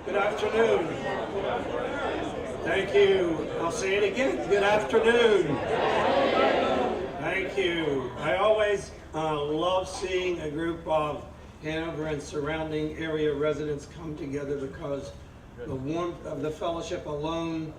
Good afternoon. Thank you. I'll say it again. Good afternoon. Thank you. I always love seeing a group of Hanover and surrounding area residents come together because the warmth of the fellowship alone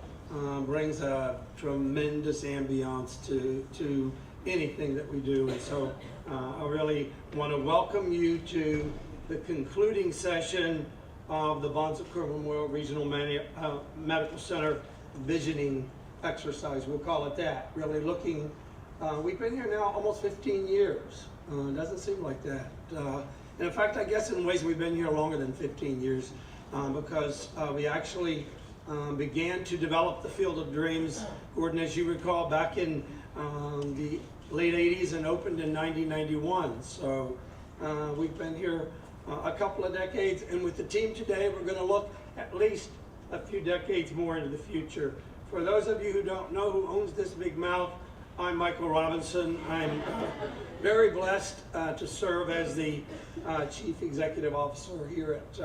brings a tremendous ambiance to anything that we do. And so I really want to welcome you to the concluding session of the Barnes-Crew Memorial Regional Medical Center visioning exercise. We'll call it that. Really looking, we've been here now almost 15 years. It doesn't seem like that. And in fact, I guess in ways we've been here longer than 15 years because we actually began to develop the Field of Dreams, Gordon, as you recall, back in the late 80s and opened in 1991. So we've been here a couple of decades, and with the team today, we're going to look at least a few decades more into the future. For those of you who don't know who owns this big mouth, I'm Michael Robinson. I'm very blessed to serve as the Chief Executive Officer here at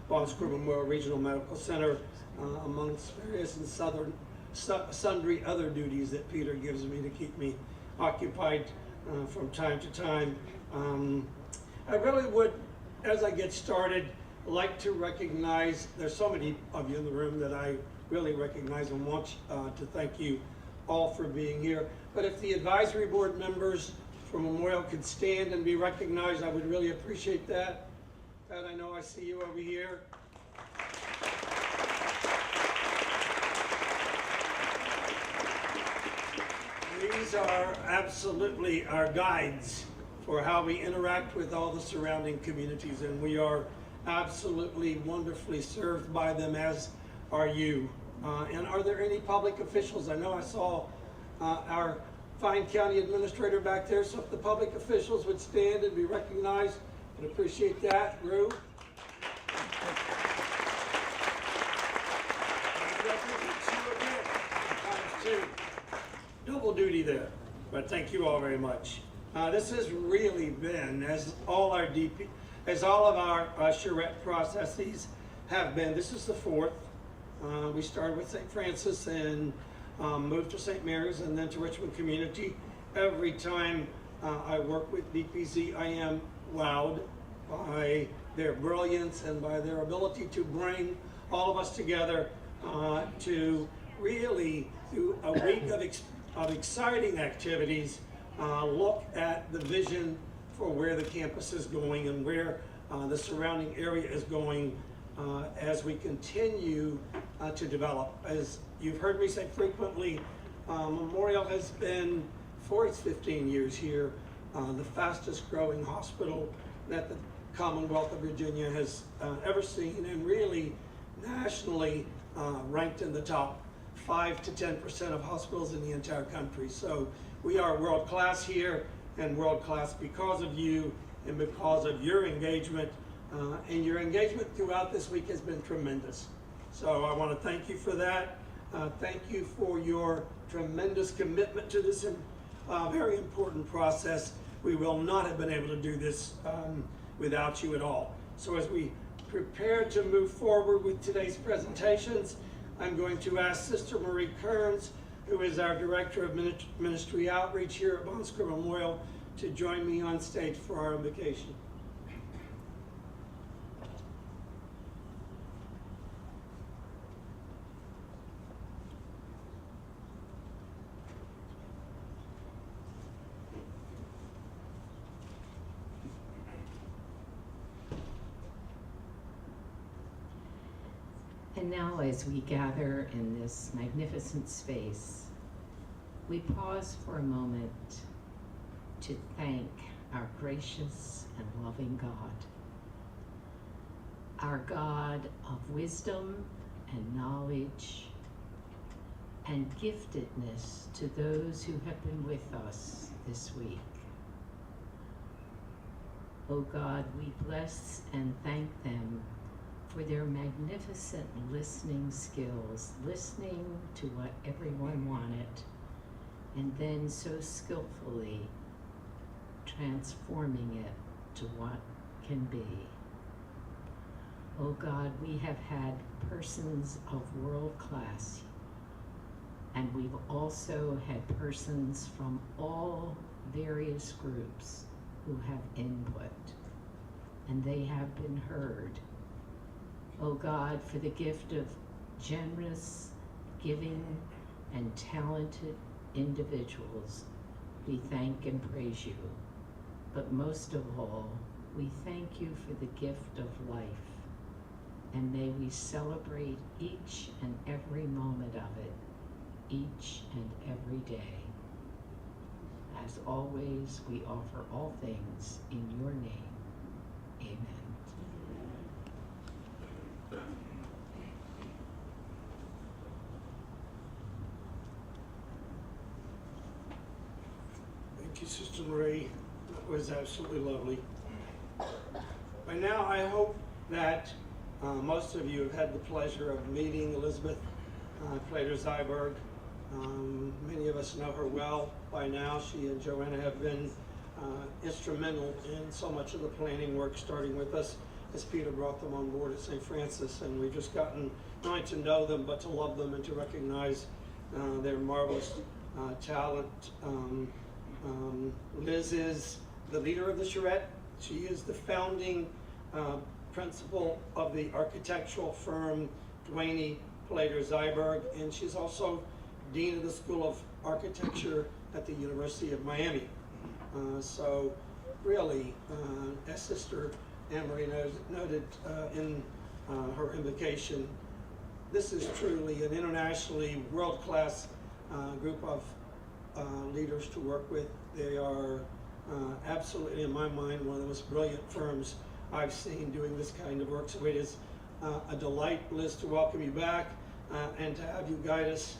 Barnes-Crew Memorial Regional Medical Center, amongst various and sundry other duties that Peter gives me to keep me occupied from time to time. I really would, as I get started, like to recognize, there's so many of you in the room that I really recognize and want to thank you all for being here. But if the advisory board members for Memorial could stand and be recognized, I would really appreciate that. Pat, I know I see you over here. These are absolutely our guides for how we interact with all the surrounding communities, and we are absolutely wonderfully served by them, as are you. And are there any public officials? I know I saw our fine county administrator back there, so if the public officials would stand and be recognized, I'd appreciate that. Rue? Double duty there, but thank you all very much. This has really been, as all of our Charrette processes have been, this is the fourth. We started with St. Francis and moved to St. Mary's and then to Richmond Community. Every time I work with DPZ, I am wowed by their brilliance and by their ability to bring all of us together to really, through a week of exciting activities, look at the vision for where the campus is going and where the surrounding area is going as we continue to develop. As you've heard me say frequently, Memorial has been, for its 15 years here, the fastest growing hospital that the Commonwealth of Virginia has ever seen, and really nationally ranked in the top 5 to 10% of hospitals in the entire country. So we are world class here, and world class because of you and because of your engagement. And your engagement throughout this week has been tremendous. So I want to thank you for that. Thank you for your tremendous commitment to this very important process. We will not have been able to do this without you at all. So as we prepare to move forward with today's presentations, I'm going to ask Sister Marie Kearns, who is our Director of Ministry Outreach here at Barnes-Crew Memorial, to join me on stage for our invocation. And now, as we gather in this magnificent space, we pause for a moment to thank our gracious and loving God, our God of wisdom and knowledge and giftedness to those who have been with us this week. Oh God, we bless and thank them for their magnificent listening skills, listening to what everyone wanted, and then so skillfully transforming it to what can be. Oh God, we have had persons of world class, and we've also had persons from all various groups who have input, and they have been heard. Oh God, for the gift of generous, giving, and talented individuals, we thank and praise you. But most of all, we thank you for the gift of life, and may we celebrate each and every moment of it, each and every day. As always, we offer all things in your name. Amen. Thank you, Sister Marie. That was absolutely lovely. By now, I hope that most of you have had the pleasure of meeting Elizabeth Plater-Zyberg. Many of us know her well by now. She and Joanna have been instrumental in so much of the planning work, starting with us as Peter brought them on board at St. Francis. And we've just gotten not only to know them, but to love them and to recognize their marvelous talent. Liz is the leader of the Charrette. She is the founding principal of the architectural firm Duane Plater-Zyberg, and she's also Dean of the School of Architecture at the University of Miami. So really, as Sister Anne-Marie noted in her invocation, this is truly an internationally world-class group of leaders to work with. They are absolutely, in my mind, one of the most brilliant firms I've seen doing this kind of work. So it is a delight, Liz, to welcome you back and to have you guide us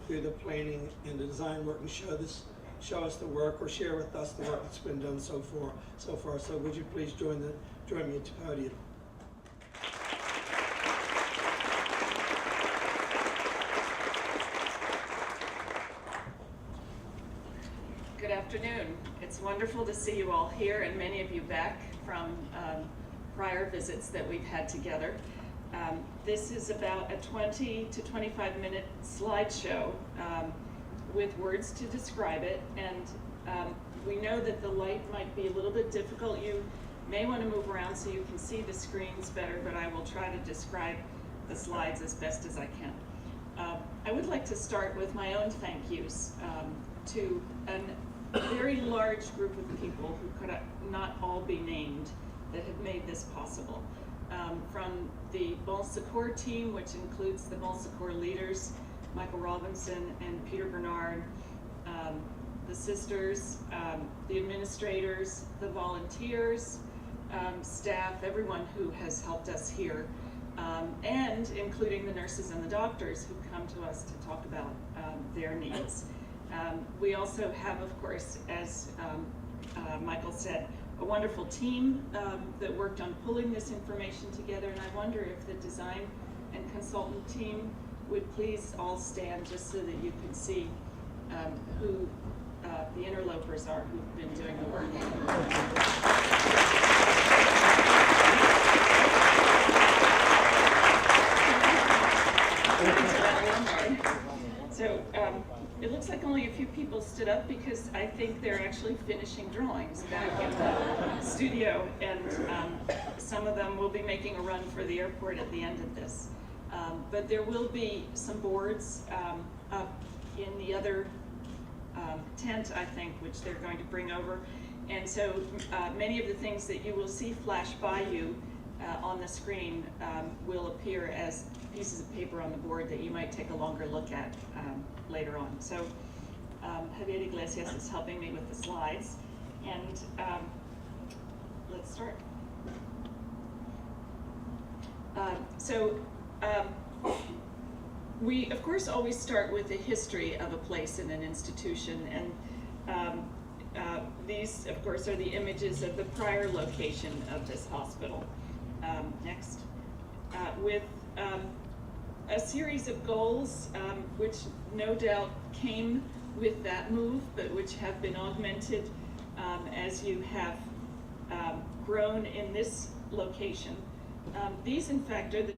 through the planning and the design work and show us the work, or share with us the work that's been done so far. So would you please join me at the podium? Good afternoon. It's wonderful to see you all here, and many of you back from prior visits that we've had together. This is about a 20 to 25 minute slideshow with words to describe it, and we know that the light might be a little bit difficult. You may want to move around so you can see the screens better, but I will try to describe the slides as best as I can. I would like to start with my own thank yous to a very large group of people who could not all be named that have made this possible. From the Bon Secours team, which includes the Bon Secours leaders, Michael Robinson and Peter Bernard, the sisters, the administrators, the volunteers, staff, everyone who has helped us here, and including the nurses and the doctors who come to us to talk about their needs. We also have, of course, as Michael said, a wonderful team that worked on pulling this information together, and I wonder if the design and consultant team would please all stand just so that you can see who the interlopers are who've been doing the work. So it looks like only a few people stood up because I think they're actually finishing drawings back in the studio, and some of them will be making a run for the airport at the end of this. But there will be some boards up in the other tent, I think, which they're going to bring over. And so many of the things that you will see flash by you on the screen will appear as pieces of paper on the board that you might take a longer look at later on. So Javier Iglesias is helping me with the slides, and let's start. We, of course, always start with the history of a place in an institution, and these, of course, are the images of the prior location of this hospital. Next. With a series of goals, which no doubt came with that move, but which have been augmented as you have grown in this location. These, in fact, are the